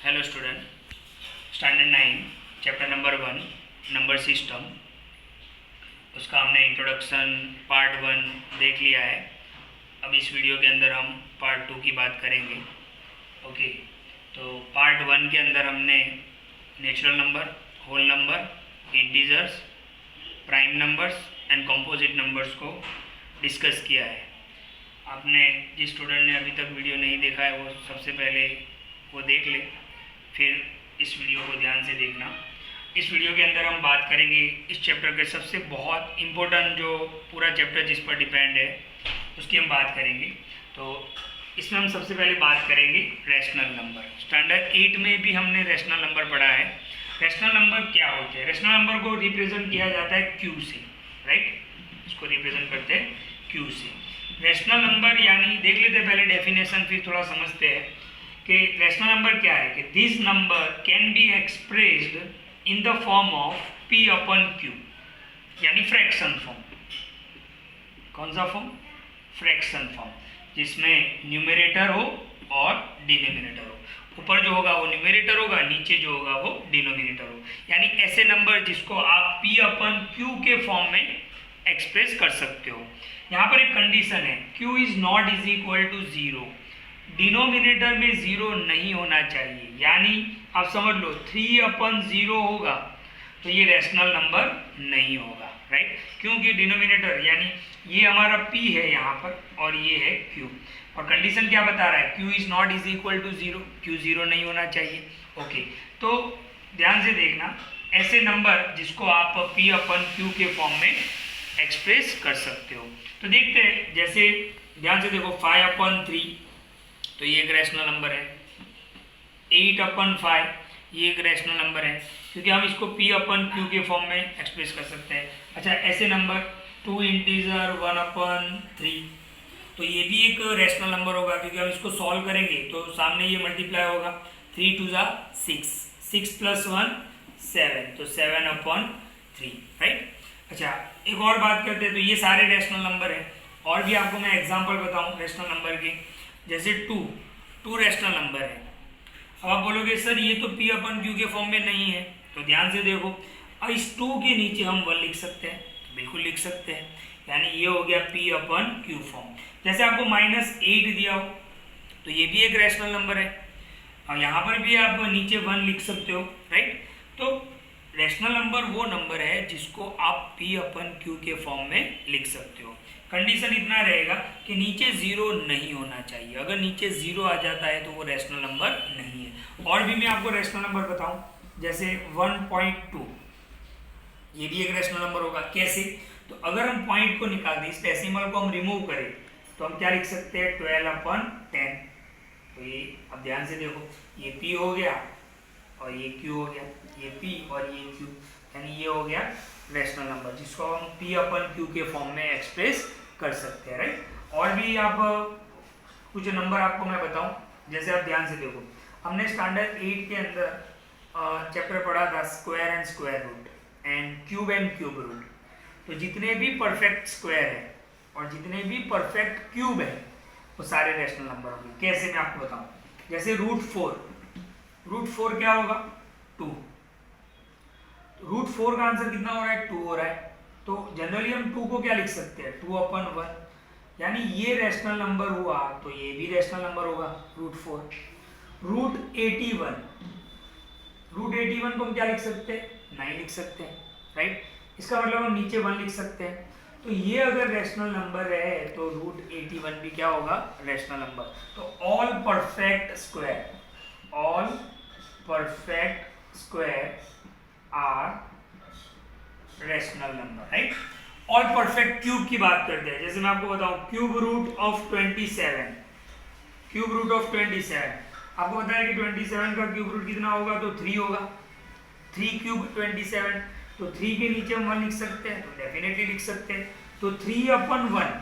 Hello student, standard 9 chapter number 1 number system, उसका हमने introduction part 1 देख लिया है। अब इस वीडियो के अंदर हम पार्ट 2 की बात करेंगे। ओके, तो पार्ट 1 के अंदर हमने natural number, whole number, integers, prime numbers and composite numbers को डिस्कस किया है। आपने जिस स्टूडेंट ने अभी तक वीडियो नहीं देखा है वो सबसे पहले वो देख ले, फिर इस वीडियो को ध्यान से देखना। इस वीडियो के अंदर हम बात करेंगे इस चैप्टर के सबसे बहुत इम्पोर्टेंट, जो पूरा चैप्टर जिस पर डिपेंड है उसकी हम बात करेंगे। तो इसमें हम सबसे पहले बात करेंगे रैशनल नंबर। स्टैंडर्ड 8 में भी हमने रैशनल नंबर पढ़ा है। रैशनल नंबर क्या होते हैं? रैशनल नंबर को रिप्रेजेंट किया जाता है क्यू से, राइट? इसको रिप्रेजेंट करते हैं क्यू से। रैशनल नंबर यानी देख लेते हैं पहले डेफिनेशन, फिर थोड़ा समझते हैं कि रैशनल नंबर क्या है। कि this number can be expressed in the form of p upon q, यानी फ्रैक्शन फॉर्म। कौन सा फॉर्म? फ्रैक्शन फॉर्म, जिसमें न्यूमरेटर हो और डिनोमिनेटर हो। ऊपर जो होगा वो न्यूमरेटर होगा, नीचे जो होगा वो डिनोमिनेटर हो। यानी ऐसे नंबर जिसको आप p अपन q के फॉर्म में एक्सप्रेस कर सकते हो। यहाँ पर एक कंडीशन है, q is not is equal to 0। Denominator में 0 नहीं होना चाहिए, यानी आप समझ लो 3 अपन 0 होगा तो ये रैशनल नंबर नहीं होगा, राइट? क्योंकि डिनोमिनेटर यानी ये हमारा p है यहाँ पर और ये है q, और कंडीशन क्या बता रहा है? q is not is equal to 0, q 0 नहीं होना चाहिए। ओके, तो ध्यान से देखना, ऐसे नंबर जिसको आप p अपन q के फॉर्म में एक्सप्रेस कर सकते हो। तो देखते हैं, जैसे ध्यान से देखो 5 अपन 3, तो ये एक रैशनल नंबर है। 8 अपन 5 ये एक रैशनल नंबर है, क्योंकि हम इसको p अपन q के फॉर्म में एक्सप्रेस कर सकते हैं। अच्छा, ऐसे नंबर 2 इंटीजर 1 अपन 3, तो ये भी एक रैशनल नंबर होगा, क्योंकि हम इसको सॉल्व करेंगे तो सामने ये मल्टीप्लाई होगा। 3 2 6, 6 + 1 7, तो 7 अपन 3, राइट? अच्छा, एक और बात करते हैं, तो ये सारे रैशनल नंबर हैं। और भी आपको मैं एग्जांपल बताऊं रैशनल नंबर के, जैसे 2 रैशनल नंबर है। अब आप बोलोगे सर ये तो p अपन q के फॉर्म में नहीं है, तो ध्यान से देखो, अब इस 2 के नीचे हम 1 लिख सकते हैं, तो बिल्कुल लिख सकते हैं, यानी ये हो गया p अपन q फॉर्म। जैसे आपको -8 दिया हो तो ये भी एक रैशनल नंबर है, और यहाँ पर भी आप नीचे 1 लिख सकते हो, राइट? तो रैशनल नंबर वो नंबर है जिसको आप p अपन q के फॉर्म में लिख सकते हो। कंडीशन इतना रहेगा कि नीचे 0 नहीं होना चाहिए। अगर नीचे 0 आ जाता है तो वो रैशनल नंबर नहीं है। और भी मैं आपको रैशनल नंबर बताऊं, जैसे 1.2, ये भी एक रैशनल नंबर होगा। कैसे? तो अगर हम पॉइंट को निकाल दें, इस डेसिमल को हम रिमूव करें, तो हम क्या लिख सकते हैं? 12 अपन 10। तो ये अब ध्यान से देखो, ये p हो गया और ये q हो गया, ये p और ये q, यानी ये हो गया रैशनल नंबर जिसको हम p अपन q के फॉर्म में एक्सप्रेस कर सकते हैं, राइट? और भी आप कुछ नंबर आपको मैं बताऊं, जैसे आप ध्यान से देखो, हमने स्टैंडर्ड 8 के अंदर चैप्टर पढ़ा था square and square root and cube root. तो जितने भी परफेक्ट स्क्वायर है और जितने भी परफेक्ट क्यूब है वो सारे रैशनल नंबर होंगे। कैसे, मैं आपको बताऊं, जैसे रूट 4 क्या होगा? 2। रूट 4 का आंसर कितना हो रहा है? 2 हो रहा है। तो जनरली हम 2 को क्या लिख सकते हैं? 2 अपन 1, यानी ये रैशनल नंबर हुआ, तो ये भी रैशनल नंबर होगा रूट 4। रूट 81 को हम क्या लिख सकते हैं? 9 लिख सकते हैं, राइट? इसका मतलब हम नीचे 1 लिख सकते हैं। तो ये अगर रैशनल नंबर है तो रूट 81 भी क्या होगा? Rational number. तो all perfect square are rational number, right? और परफेक्ट क्यूब की बात करते हैं, जैसे मैं आपको बताऊं क्यूब रूट ऑफ 27, आपको बताया कि 27 का क्यूब रूट कितना होगा? तो 3 होगा। 3 क्यूब 27, तो 3 के नीचे हम 1 लिख सकते हैं, तो डेफिनेटली लिख सकते हैं। तो 3 अपन 1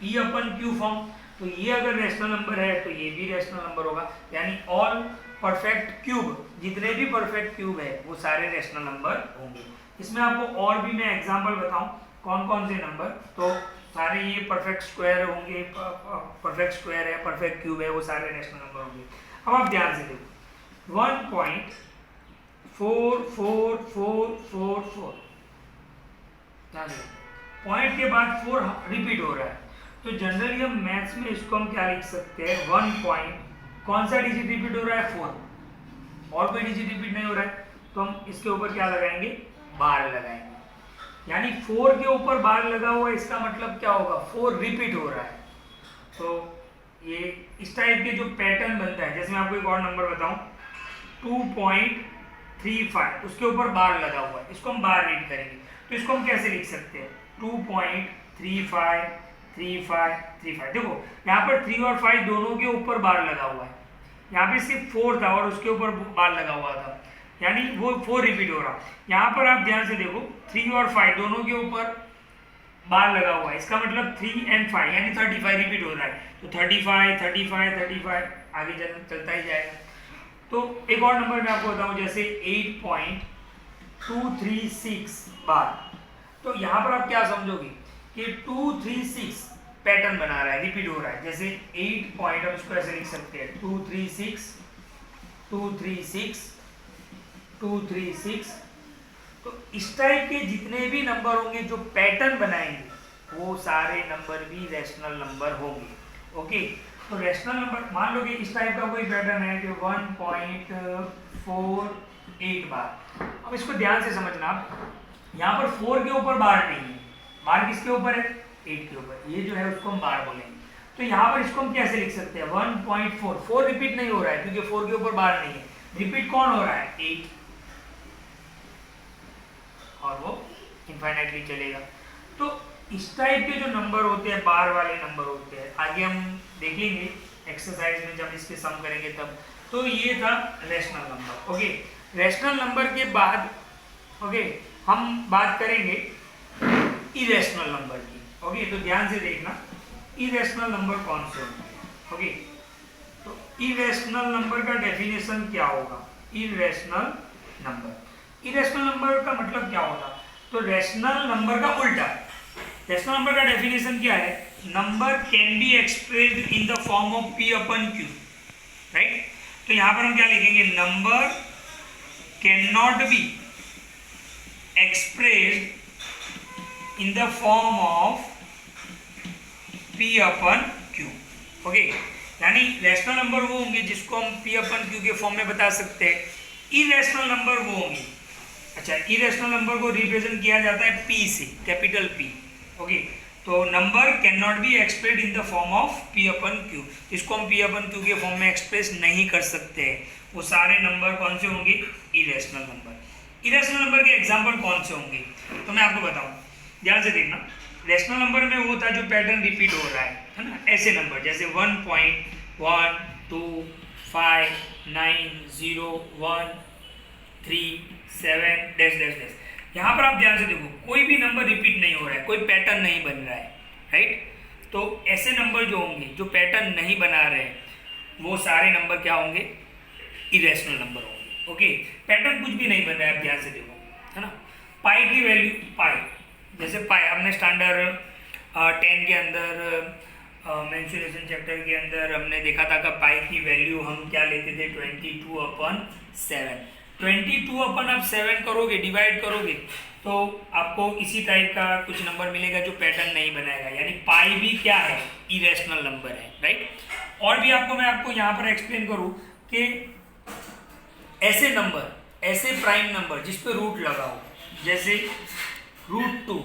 p अपन q फॉर्म, तो ये अगर रैशनल नंबर है तो ये भी रैशनल नंबर होगा, यानी ऑल परफेक्ट क्यूब, जितने भी परफेक्ट क्यूब है वो सारे रैशनल नंबर होंगे। इसमें आपको और भी मैं एग्जांपल बताऊं कौन कौन से नंबर, तो सारे ये परफेक्ट स्क्वायर होंगे, परफेक्ट स्क्वायर है, परफेक्ट क्यूब है, वो सारे रैशनल नंबर होंगे। अब आप ध्यान से देखो 1.44444 पॉइंट के बाद 4 रिपीट हो रहा है, तो जनरली हम मैथ्स में इसको हम क्या लिख सकते हैं, 1 पॉइंट कौन सा डिजिट रिपीट हो रहा है, 4, और कोई डिजिट रिपीट नहीं हो रहा है, तो हम इसके ऊपर क्या लगाएंगे, बार लगाएंगे। यानी 4 के ऊपर बार लगा हुआ है, इसका मतलब क्या होगा, 4 रिपीट हो रहा है। तो ये इस टाइप के जो पैटर्न बनता है, जैसे मैं आपको एक और नंबर बताऊं 2.35, उसके ऊपर बार लगा हुआ है, इसको हम बार रीड करेंगे, तो इसको हम कैसे लिख सकते हैं, 2.353535। देखो यहाँ पर 3 और 5 दोनों के ऊपर बार लगा हुआ है, यहाँ पे सिर्फ 4 था और उसके ऊपर बार लगा हुआ था, यानी वो 4 रिपीट हो रहा। यहाँ पर आप ध्यान से देखो 3 और 5 दोनों के ऊपर बार लगा हुआ है, इसका मतलब 3 और 5 यानी 35 रिपीट हो रहा है, तो 35 35 35 आगे चलता ही जाएगा। तो एक और नंबर मैं आपको बताऊं, जैसे 8.236 बार, तो यहाँ पर आप क्या समझोगे कि 236 पैटर्न बना रहा है, रिपीट हो रहा है, जैसे 8 पॉइंट, हम इसको ऐसे लिख सकते हैं 236 236 236। तो इस टाइप के जितने भी नंबर होंगे जो पैटर्न बनाएंगे वो सारे नंबर भी रैशनल नंबर होंगे। ओके, तो रैशनल नंबर मान लो कि इस टाइप का कोई पैटर्न है कि 1.48 बार। अब इसको ध्यान से समझना, यहाँ पर 4 के ऊपर बार नहीं है, बार किसके ऊपर है, 8 के ऊपर, ये जो है उसको हम बार बोलेंगे। तो यहाँ पर इसको हम कैसे लिख सकते हैं, 1.4 रिपीट नहीं हो रहा है क्योंकि 4 के ऊपर बार नहीं है, रिपीट कौन हो रहा है, 8, और वो इनफाइनाइटली चलेगा। तो इस टाइप के जो नंबर होते हैं, बार वाले नंबर होते हैं, आगे हम देखेंगे एक्सरसाइज में जब इसके सम करेंगे तब। तो ये था rational number. Okay, rational number के बाद ओके हम बात करेंगे इरेशनल नंबर की। ओके, तो ध्यान से देखना इरेशनल नंबर कौन से होंगे। ओके, तो इरेशनल नंबर का डेफिनेशन क्या होगा, इरेशनल नंबर का मतलब क्या होता, तो रैशनल नंबर का उल्टा। रैशनल नंबर का डेफिनेशन क्या है, number can be expressed in the form of p upon q, right. तो यहां पर हम क्या लिखेंगे, number can not be expressed in the form of p upon q। Okay, यानी रैशनल नंबर वो होंगे जिसको हम p अपन q के फॉर्म में बता सकते हैं। इरेशनल नंबर वो होंगे, अच्छा, इरेशनल नंबर को रिप्रेजेंट किया जाता है p से, कैपिटल P। ओके, तो number can not be expressed in the form of p upon q, इसको हम p अपन q के फॉर्म में एक्सप्रेस नहीं कर सकते हैं। वो सारे नंबर कौन से होंगे, इरेशनल नंबर। इरेशनल नंबर के एग्जांपल कौन से होंगे, तो मैं आपको बताऊं, ध्यान से देखना। रैशनल नंबर में वो था जो पैटर्न रिपीट हो रहा है ना, ऐसे नंबर जैसे 1.1259013 यहाँ पर आप ध्यान से देखो कोई भी नंबर रिपीट नहीं हो रहा है, कोई पैटर्न नहीं बन रहा है, राइट। तो ऐसे नंबर जो होंगे जो पैटर्न नहीं बना रहे हैं वो सारे नंबर क्या होंगे, इरेशनल नंबर होंगे। ओके, पैटर्न कुछ भी नहीं बन रहा है, आप ध्यान से देखो, है ना। पाई की वैल्यू, पाई जैसे पाई हमने स्टैंडर्ड 10 के अंदर मेंसुरेशन चैप्टर के अंदर हमने देखा था कि पाई की वैल्यू हम क्या लेते थे, 22/7। 22/7 करोगे, डिवाइड करोगे तो आपको इसी टाइप का कुछ नंबर मिलेगा जो पैटर्न नहीं बनाएगा, यानी पाई भी क्या है, इरेशनल नंबर है, राइट। और भी मैं आपको यहाँ पर एक्सप्लेन करूँ कि ऐसे नंबर, ऐसे प्राइम नंबर जिस पे रूट लगा हो, जैसे √2।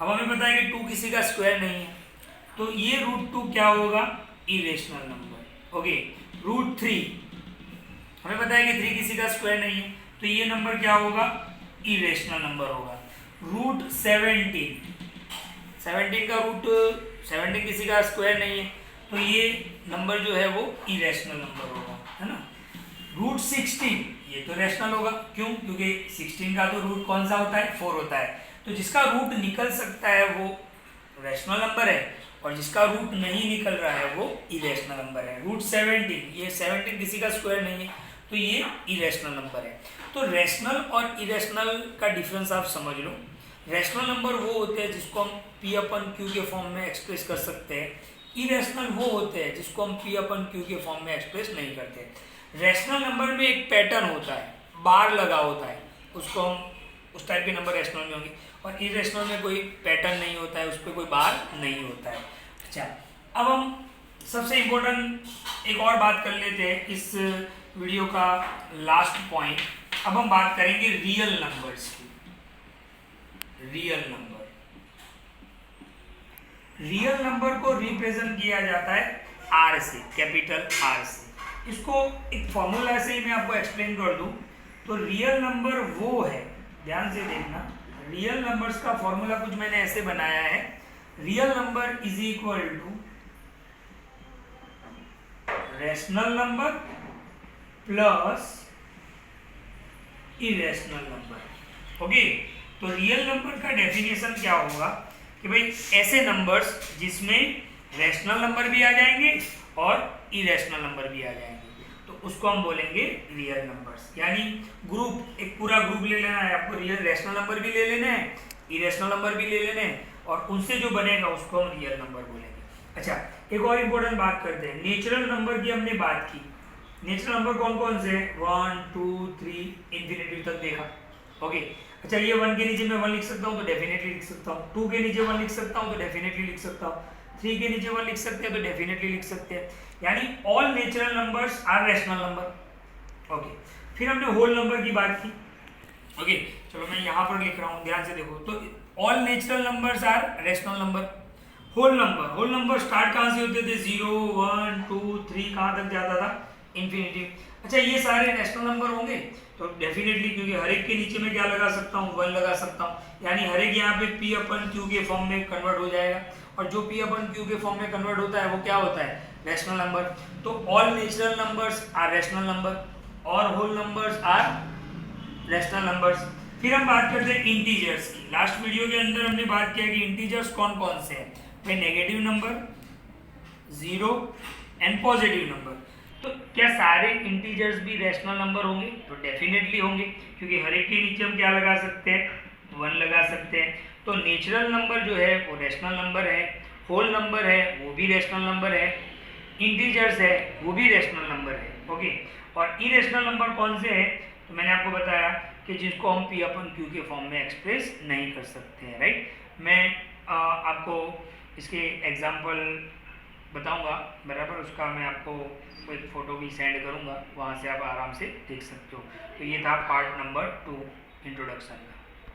अब हमें पता है कि 2 किसी का स्क्वायर नहीं है, तो ये √2 क्या होगा, इरेशनल नंबर। ओके, √3 हमें पता है कि 3 किसी का स्क्वायर नहीं है, तो ये नंबर क्या होगा, इरेशनल नंबर होगा। √17 का रूट 17 किसी का स्क्वायर नहीं है, तो ये नंबर जो है वो इरेशनल नंबर होगा, है ना। √16 ये तो रैशनल होगा, क्यों, क्योंकि 16 का तो रूट कौन सा होता है, 4 होता है, तो जिसका रूट निकल सकता है वो रैशनल नंबर है, और जिसका रूट नहीं निकल रहा है वो इरेशनल नंबर है। √17 ये 17 किसी का स्क्वायर नहीं है, तो ये इरेशनल नंबर है। तो रैशनल और इरेशनल का डिफरेंस आप समझ लो। रैशनल नंबर वो होते हैं जिसको हम p/q के फॉर्म में एक्सप्रेस कर सकते हैं, इरेशनल वो होते हैं जिसको हम पी अपन क्यू के फॉर्म में एक्सप्रेस नहीं करते। रैशनल नंबर में एक पैटर्न होता है, बार लगा होता है, उसको हम उस टाइप के नंबर रैशनल में होंगे, और इरेशनल में कोई पैटर्न नहीं होता है, उस पर कोई बार नहीं होता है। अच्छा, अब हम सबसे इम्पोर्टेंट एक और बात कर लेते हैं इस वीडियो का लास्ट पॉइंट। अब हम बात करेंगे रियल नंबर्स की। रियल नंबर को रिप्रेजेंट किया जाता है आर से, कैपिटल आर से। इसको एक फॉर्मूला से ही मैं आपको एक्सप्लेन कर दूं तो रियल नंबर वो है, ध्यान से देखना, रियल नंबर्स का फॉर्मूला कुछ मैंने ऐसे बनाया है, real number is equal to rational number plus irrational number. Okay, तो रियल नंबर का डेफिनेशन क्या होगा कि भाई ऐसे नंबर्स जिसमें रैशनल नंबर भी आ जाएंगे और इरेशनल नंबर भी आ जाएंगे, तो उसको हम बोलेंगे रियल नंबर्स। यानी ग्रुप, एक पूरा ग्रुप ले लेना है आपको, रियल रैशनल नंबर भी ले लेना है, इरेशनल नंबर भी ले लेने हैं, और उनसे जो बनेगा उसको हम रियल नंबर बोलेंगे। अच्छा, एक और इम्पोर्टेंट बात करते हैं, नेचुरल नंबर की हमने बात की। नेचुरल नंबर कौन कौन से हैं? 1 2 3 इन्फिनिटी तक देखा। ओके, अच्छा, ये 1 के नीचे मैं 1 लिख सकता हूँ तो डेफिनेटली लिख सकता हूँ, 2 के नीचे 1 लिख सकता हूँ तो डेफिनेटली लिख सकता हूँ, 3 के नीचे 1 लिख सकते हैं तो डेफिनेटली लिख सकते हैं। यानी all natural numbers are rational number. Okay, फिर हमने होल नंबर की बात की। ओके, चलो मैं यहाँ पर लिख रहा हूँ, ध्यान से देखो, तो all natural numbers are rational number. Whole number start कहाँ से होते थे? 0 1 2 3, कहाँ तक जाता था? इन्फिनिटी। अच्छा, ये सारे रैशनल नंबर होंगे तो डेफिनेटली, क्योंकि हर एक के नीचे में क्या लगा सकता हूँ? 1 लगा सकता हूँ, यानी हर एक यहाँ पे पी अपन क्यू के फॉर्म में कन्वर्ट हो जाएगा, और जो पी अपन क्यू के फॉर्म में कन्वर्ट होता है वो क्या होता है? Rational number. तो all natural numbers are rational number और whole numbers are rational numbers. फिर हम बात करते हैं इंटीजर्स की। लास्ट वीडियो के अंदर हमने बात किया कि इंटीजर्स कौन कौन से हैं? भाई negative number, 0 and positive number. तो क्या सारे इंटीजर्स भी रैशनल नंबर होंगे? तो डेफिनेटली होंगे, क्योंकि हर एक के नीचे हम क्या लगा सकते हैं? 1 लगा सकते हैं। तो नेचुरल नंबर जो है वो रैशनल नंबर है, होल नंबर है वो भी रैशनल नंबर है, इंटीजर्स है वो भी रैशनल नंबर है। ओके, और इरेशनल नंबर कौन से हैं? तो मैंने आपको बताया कि जिसको हम पी अपन क्यू के फॉर्म में एक्सप्रेस नहीं कर सकते हैं, राइट। मैं आपको इसके एग्जाम्पल बताऊंगा, बराबर, उसका मैं आपको कोई फ़ोटो भी सेंड करूंगा, वहाँ से आप आराम से देख सकते हो। तो ये था पार्ट नंबर 2 इंट्रोडक्शन।